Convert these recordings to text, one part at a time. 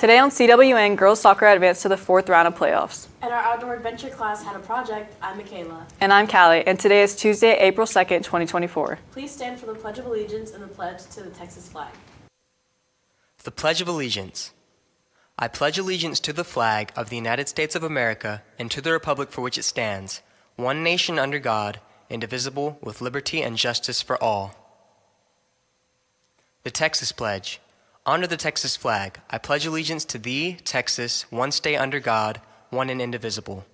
Today on CWN, girls soccer advanced to the 4th round of playoffs. And our outdoor adventure class had a project. I'm Michaela. And I'm Callie, and today is Tuesday, April 2nd, 2024. Please stand for the Pledge of Allegiance and the pledge to the Texas flag. The Pledge of Allegiance. I pledge allegiance to the flag of the United States of America and to the republic for which it stands, one nation under God, indivisible, with liberty and justice for all. The Texas Pledge. Under the Texas flag, I pledge allegiance to thee, Texas, one state under God, one and indivisible.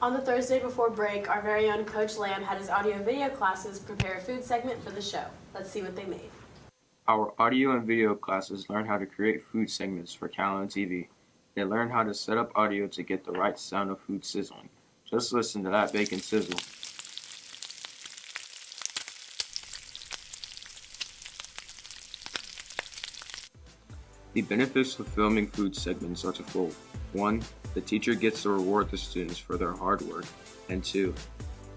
On the Thursday before break, our very own Coach Lamb had his audio and video classes prepare a food segment for the show. Let's see what they made. Our audio and video classes learned how to create food segments for Calallen TV. They learned how to set up audio to get the right sound of food sizzling. Just listen to that bacon sizzle. The benefits of filming food segments are twofold. 1. The teacher gets to reward the students for their hard work. And 2.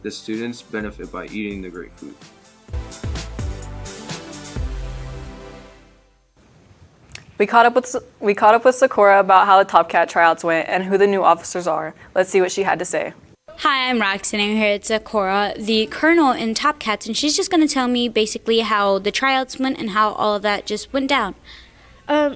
The students benefit by eating the great food. We caught up with Sakura about how the Top Cat tryouts went and who the new officers are. Let's see what she had to say. Hi, I'm Roxanne. I'm here at Sakura, the colonel in Top Cats, and she's just going to tell me basically how the tryouts went and how all of that just went down.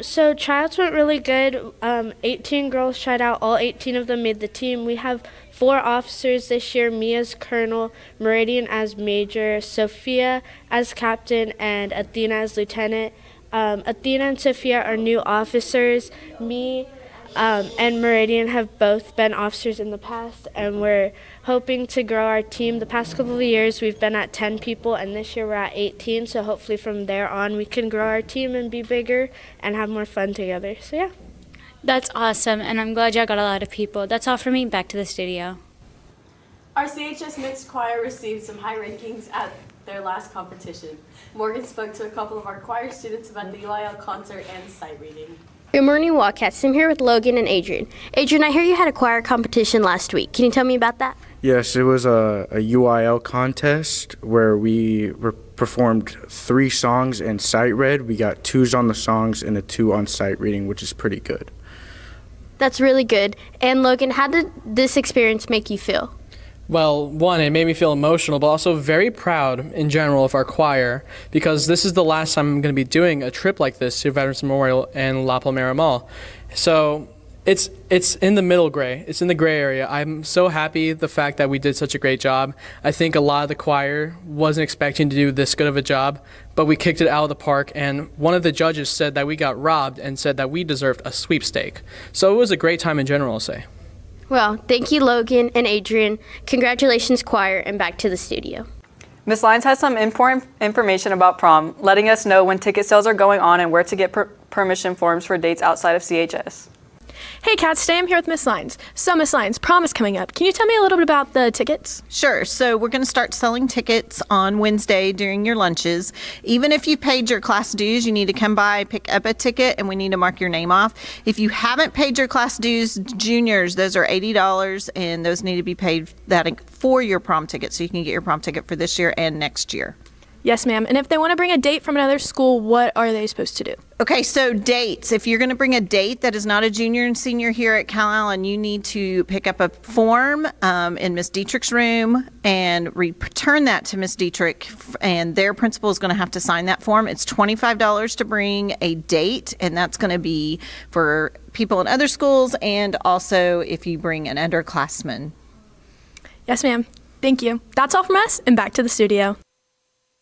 So tryouts went really good. 18 girls tried out. All 18 of them made the team. We have 4 officers this year, me as colonel, Meridian as major, Sophia as captain, and Athena as lieutenant. Athena and Sophia are new officers. Me and Meridian have both been officers in the past, and we're hoping to grow our team. The past couple of years we've been at 10 people, and this year we're at 18, so hopefully from there on we can grow our team and be bigger and have more fun together. So yeah. That's awesome, and I'm glad y'all got a lot of people. That's all for me. Back to the studio. Our CHS mixed choir received some high rankings at their last competition. Morgan spoke to a couple of our choir students about the UIL concert and sight reading. Good morning, Wildcats. I'm here with Logan and Adrian. Adrian, I hear you had a choir competition last week. Can you tell me about that? Yes, it was a UIL contest where we performed 3 songs and sight read. We got 2s on the songs and a 2 on sight reading, which is pretty good. That's really good. And Logan, how did this experience make you feel? Well, one, it made me feel emotional, but also very proud in general of our choir, because this is the last time I'm going to be doing a trip like this to Veterans Memorial and La Palmera Mall. So it's in the middle gray. It's in the gray area. I'm so happy the fact that we did such a great job. I think a lot of the choir wasn't expecting to do this good of a job, but we kicked it out of the park, and one of the judges said that we got robbed and said that we deserved a sweepstake. So it was a great time in general, I'll say. Well, thank you, Logan and Adrian. Congratulations, choir, and back to the studio. Ms. Lyons has some important information about prom, letting us know when ticket sales are going on and where to get permission forms for dates outside of CHS. Hey Cats, today I'm here with Miss Lyons. So Miss Lyons, prom is coming up. Can you tell me a little bit about the tickets? Sure. So we're going to start selling tickets on Wednesday during your lunches. Even if you paid your class dues, you need to come by, pick up a ticket, and we need to mark your name off. If you haven't paid your class dues, juniors, those are $80, and those need to be paid for your prom ticket, so you can get your prom ticket for this year and next year. Yes, ma'am. And if they want to bring a date from another school, what are they supposed to do? Okay, so dates. If you're going to bring a date that is not a junior and senior here at Calallen, you need to pick up a form in Miss Dietrich's room and return that to Miss Dietrich, and their principal is going to have to sign that form. It's $25 to bring a date, and that's going to be for people in other schools and also if you bring an underclassman. Yes, ma'am. Thank you. That's all from us, and back to the studio.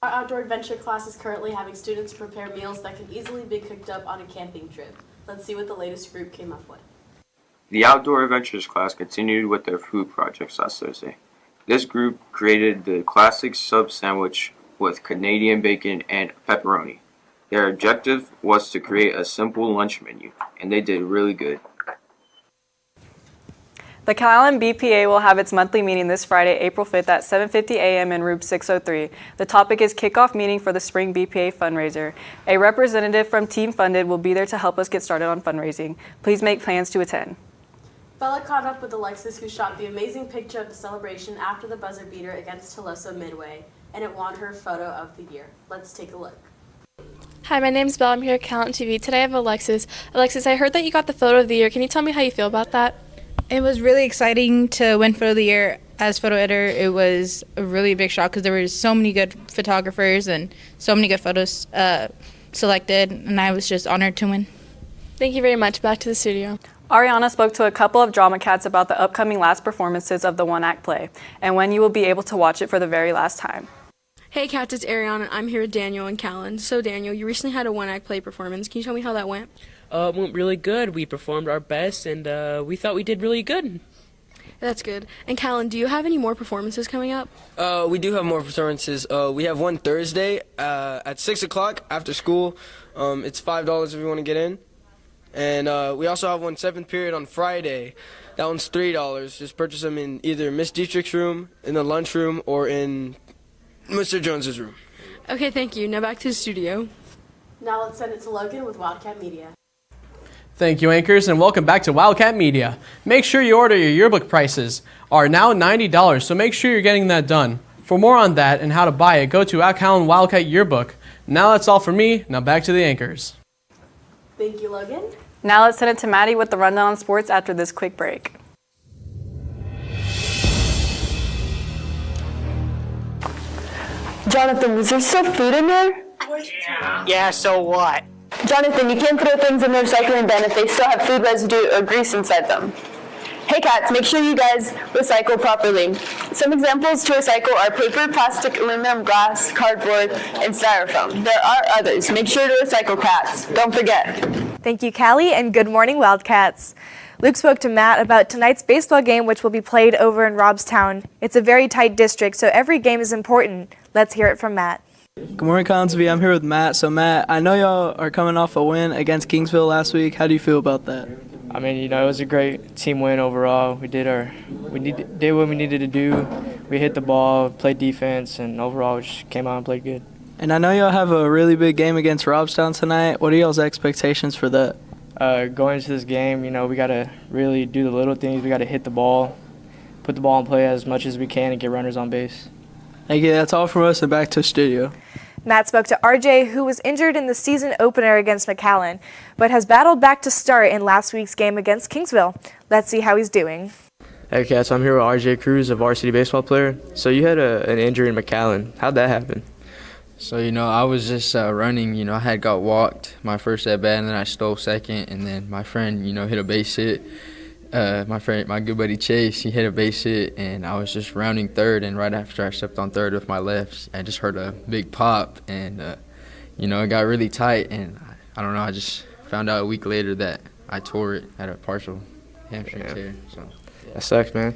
Our outdoor adventure class is currently having students prepare meals that can easily be cooked up on a camping trip. Let's see what the latest group came up with. The Outdoor Adventures class continued with their food projects last Thursday. This group created the classic sub sandwich with Canadian bacon and pepperoni. Their objective was to create a simple lunch menu, and they did really good. The Calallen BPA will have its monthly meeting this Friday, April 5th at 7:50 a.m. in room 603. The topic is kickoff meeting for the spring BPA fundraiser. A representative from Team Funded will be there to help us get started on fundraising. Please make plans to attend. Bella caught up with Alexis, who shot the amazing picture of the celebration after the buzzer beater against Tulsa Midway, and it won her photo of the year. Let's take a look. Hi, my name's Belle. I'm here at Calallen TV. Today I have Alexis. Alexis, I heard that you got the photo of the year. Can you tell me how you feel about that? It was really exciting to win photo of the year as photo editor. It was a really big shock because there were so many good photographers and so many good photos selected, and I was just honored to win. Thank you very much. Back to the studio. Ariana spoke to a couple of drama cats about the upcoming last performances of the one-act play and when you will be able to watch it for the very last time. Hey cats, it's Ariana. I'm here with Daniel and Callan. So Daniel, you recently had a one-act play performance. Can you tell me how that went? It went really good. We performed our best, and we thought we did really good. That's good. And Callan, do you have any more performances coming up? We do have more performances. We have one Thursday at 6 o'clock after school. It's $5 if you want to get in. And we also have one 7th period on Friday. That one's $3. Just purchase them in either Miss Dietrich's room, in the lunchroom, or in Mr. Jones's room. Okay, thank you. Now back to the studio. Now let's send it to Logan with Wildcat Media. Thank you, anchors, and welcome back to Wildcat Media. Make sure you order your yearbook prices are now $90, so make sure you're getting that done. For more on that and how to buy it, go to our Calallen Wildcat yearbook. Now that's all for me. Now back to the anchors. Thank you, Logan. Now let's send it to Maddie with the rundown on sports after this quick break. Jonathan, was there still food in there? Yeah, so what? Jonathan, you can't throw things in the recycling bin if they still have food residue or grease inside them. Hey cats, make sure you guys recycle properly. Some examples to recycle are paper, plastic, aluminum, glass, cardboard, and styrofoam. There are others. Make sure to recycle, cats. Don't forget. Thank you, Callie, and good morning, Wildcats. Luke spoke to Matt about tonight's baseball game, which will be played over in Robstown. It's a very tight district, so every game is important. Let's hear it from Matt. Good morning, CalallenTV. I'm here with Matt. So, Matt, I know y'all are coming off a win against Kingsville last week. How do you feel about that? I mean, it was a great team win overall. We did what we needed to do. We hit the ball, played defense, and overall we just came out and played good. And I know y'all have a really big game against Robstown tonight. What are y'all's expectations for that? Going into this game, we got to really do the little things. We got to hit the ball, put the ball in play as much as we can, and get runners on base. Thank you. That's all from us, and back to the studio. Matt spoke to RJ, who was injured in the season opener against McAllen, but has battled back to start in last week's game against Kingsville. Let's see how he's doing. Hey cats, I'm here with RJ Cruz, a varsity baseball player. So you had an injury in McAllen. How'd that happen? So, I was just running. I had got walked my first at bat, and then I stole second, and then my friend, hit a base hit. My good buddy Chase, he hit a base hit, and I was just rounding third, and right after I stepped on third with my left, I just heard a big pop, and, it got really tight, and I don't know, I just found out a week later that I tore it at a partial hamstring tear. So That sucks, man.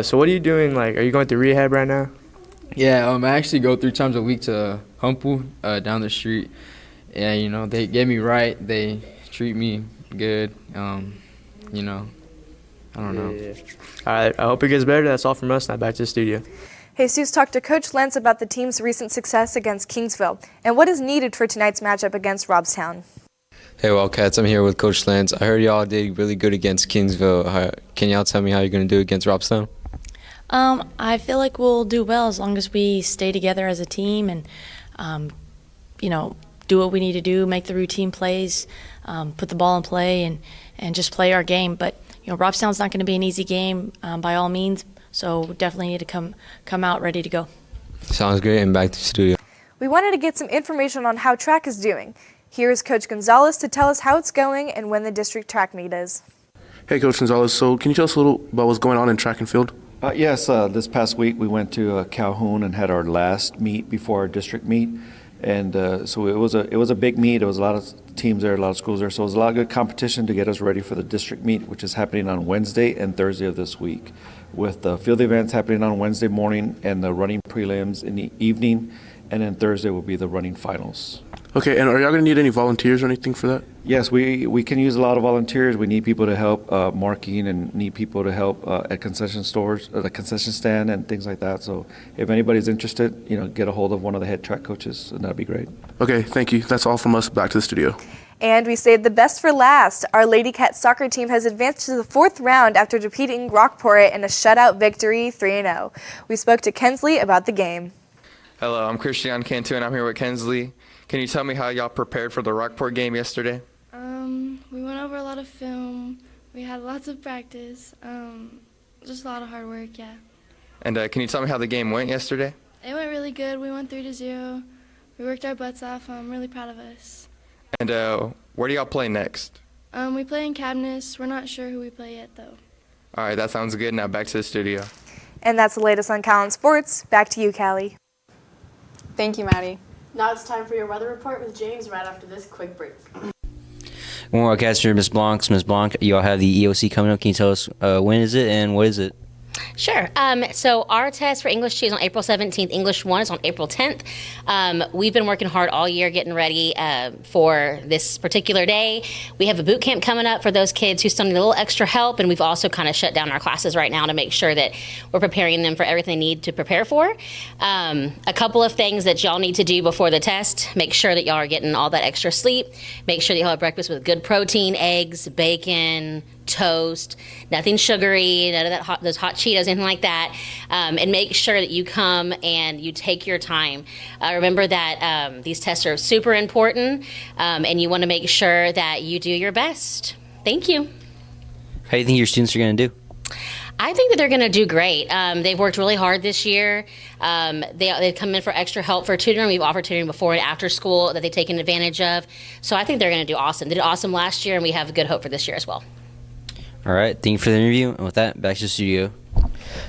So what are you doing? Are you going through rehab right now? Yeah, I actually go 3 times a week to Humple down the street. Yeah, they get me right. They treat me good. I don't know. Yeah. All right, I hope it gets better. That's all from us. Now back to the studio. Jesus talked to Coach Lentz about the team's recent success against Kingsville and what is needed for tonight's matchup against Robstown. Hey Wildcats, I'm here with Coach Lentz. I heard y'all did really good against Kingsville. Can y'all tell me how you're going to do against Robstown? I feel like we'll do well as long as we stay together as a team and, do what we need to do, make the routine plays, put the ball in play, and just play our game. But, Robstown's not going to be an easy game by all means, so definitely need to come out ready to go. Sounds great, and back to the studio. We wanted to get some information on how track is doing. Here's Coach Gonzalez to tell us how it's going and when the district track meet is. Hey, Coach Gonzalez. So can you tell us a little about what's going on in track and field? Yes, this past week we went to Calhoun and had our last meet before our district meet. And so it was a big meet. There was a lot of teams there, a lot of schools there. So it was a lot of good competition to get us ready for the district meet, which is happening on Wednesday and Thursday of this week, with the field events happening on Wednesday morning and the running prelims in the evening. And then Thursday will be the running finals. Okay, and are y'all going to need any volunteers or anything for that? Yes, we can use a lot of volunteers. We need people to help marking and need people to help at concession stores, the concession stand and things like that. So if anybody's interested, get a hold of one of the head track coaches, and that'd be great. Okay, thank you. That's all from us. Back to the studio. And we saved the best for last. Our Lady Cat soccer team has advanced to the 4th round after defeating Rockport in a shutout victory 3-0. We spoke to Kensley about the game. Hello, I'm Christian Cantu, and I'm here with Kensley. Can you tell me how y'all prepared for the Rockport game yesterday? We went over a lot of film. We had lots of practice. Just a lot of hard work, yeah. And can you tell me how the game went yesterday? It went really good. We won 3-0. We worked our butts off. I'm really proud of us. And where do y'all play next? We play in Cadmus. We're not sure who we play yet, though. All right, that sounds good. Now back to the studio. And that's the latest on Calallen Sports. Back to you, Callie. Thank you, Maddie. Now it's time for your weather report with James right after this quick break. One more cast for Ms. Blanc. Ms. Blanc, you all have the EOC coming up. Can you tell us when is it and what is it? Sure. So our test for English 2 is on April 17th. English 1 is on April 10th. We've been working hard all year getting ready for this particular day. We have a boot camp coming up for those kids who still need a little extra help, and we've also kind of shut down our classes right now to make sure that we're preparing them for everything they need to prepare for. A couple of things that y'all need to do before the test: make sure that y'all are getting all that extra sleep. Make sure that y'all have breakfast with good protein, eggs, bacon, toast, nothing sugary, none of that those hot Cheetos, anything like that, and make sure that you come and you take your time. Remember that these tests are super important, and you want to make sure that you do your best. Thank you. How do you think your students are going to do? I think that they're going to do great. They've worked really hard this year. They've come in for extra help for tutoring. We've offered tutoring before and after school that they've taken advantage of. So I think they're going to do awesome. They did awesome last year, and we have good hope for this year as well. All right, thank you for the interview. And with that, back to the studio.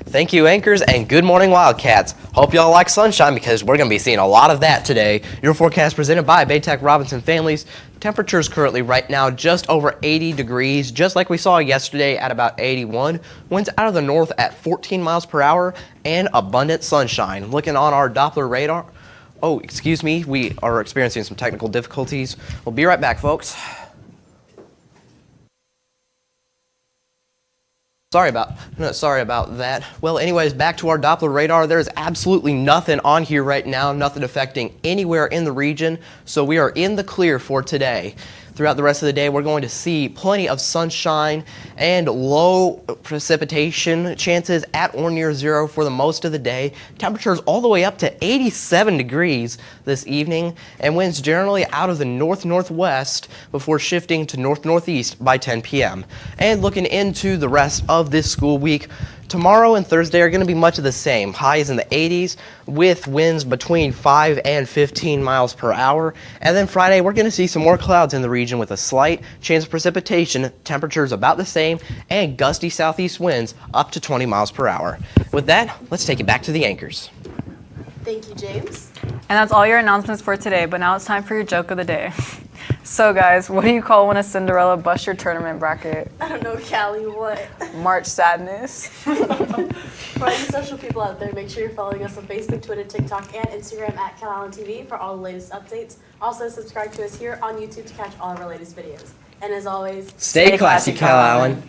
Thank you, anchors, and good morning, Wildcats. Hope y'all like sunshine because we're going to be seeing a lot of that today. Your forecast presented by Baytech Robinson Families. Temperatures currently right now just over 80 degrees, just like we saw yesterday at about 81. Winds out of the north at 14 miles per hour and abundant sunshine. Looking on our Doppler radar. Oh, excuse me, we are experiencing some technical difficulties. We'll be right back, folks. Sorry about that. Well, anyways, back to our Doppler radar. There's absolutely nothing on here right now, nothing affecting anywhere in the region, so we are in the clear for today. Throughout the rest of the day, we're going to see plenty of sunshine and low precipitation chances at or near zero for the most of the day. Temperatures all the way up to 87 degrees this evening, and winds generally out of the north-northwest before shifting to north-northeast by 10 p.m. And looking into the rest of this school week, tomorrow and Thursday are going to be much of the same. Highs in the 80s with winds between 5 and 15 miles per hour. And then Friday, we're going to see some more clouds in the region with a slight chance of precipitation, temperatures about the same, and gusty southeast winds up to 20 miles per hour. With that, let's take it back to the anchors. Thank you, James. And that's all your announcements for today, but now it's time for your joke of the day. So guys, what do you call when a Cinderella busts your tournament bracket? I don't know, Callie, what? March Sadness. For all you social people out there, make sure you're following us on Facebook, Twitter, TikTok, and Instagram at Calallen TV for all the latest updates. Also, subscribe to us here on YouTube to catch all of our latest videos. And as always, stay classy, Calallen.